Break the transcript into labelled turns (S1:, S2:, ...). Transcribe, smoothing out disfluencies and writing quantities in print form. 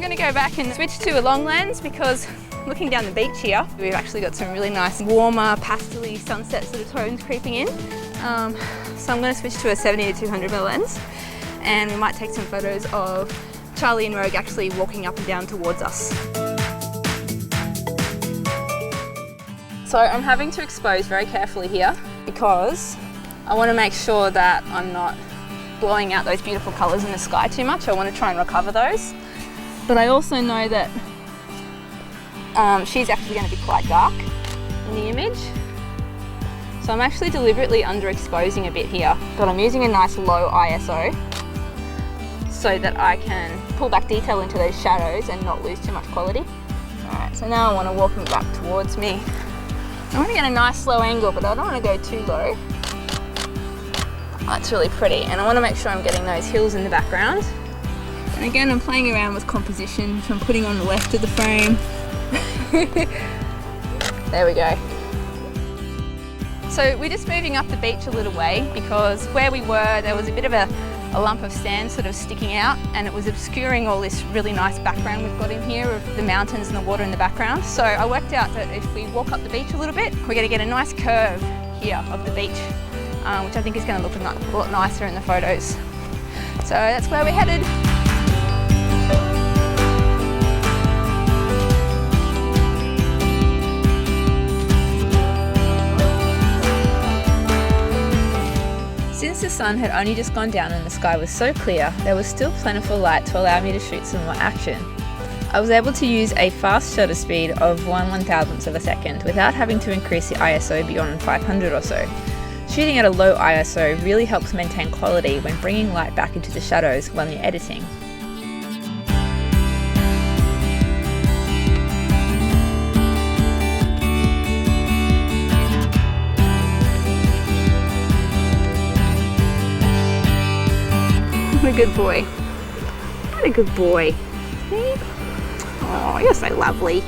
S1: going to go back and switch to a long lens because looking down the beach here, we've actually got some really nice warmer pastel-y sunset sort of tones creeping in. So I'm going to switch to a 70 to 200mm lens, and we might take some photos of Charlie and Rogue actually walking up and down towards us. So I'm having to expose very carefully here because I want to make sure that I'm not blowing out those beautiful colours in the sky too much. I want to try and recover those. But I also know that she's actually going to be quite dark in the image. So I'm actually deliberately underexposing a bit here, but I'm using a nice low ISO so that I can pull back detail into those shadows and not lose too much quality. Alright, so now I want to walk him back towards me. I want to get a nice low angle, but I don't want to go too low. That's really pretty, and I want to make sure I'm getting those hills in the background. And again, I'm playing around with composition, so I'm putting on the left of the frame. There we go. So we're just moving up the beach a little way because where we were, there was a bit of a lump of sand sort of sticking out, and it was obscuring all this really nice background we've got in here of the mountains and the water in the background. So I worked out that if we walk up the beach a little bit, we're going to get a nice curve here of the beach, which I think is going to look a lot nicer in the photos. So that's where we're headed. Since the sun had only just gone down and the sky was so clear, there was still plentiful light to allow me to shoot some more action. I was able to use a fast shutter speed of 1/1000th of a second without having to increase the ISO beyond 500 or so. Shooting at a low ISO really helps maintain quality when bringing light back into the shadows when you're editing. What a good boy. What a good boy. Oh, you're so lovely.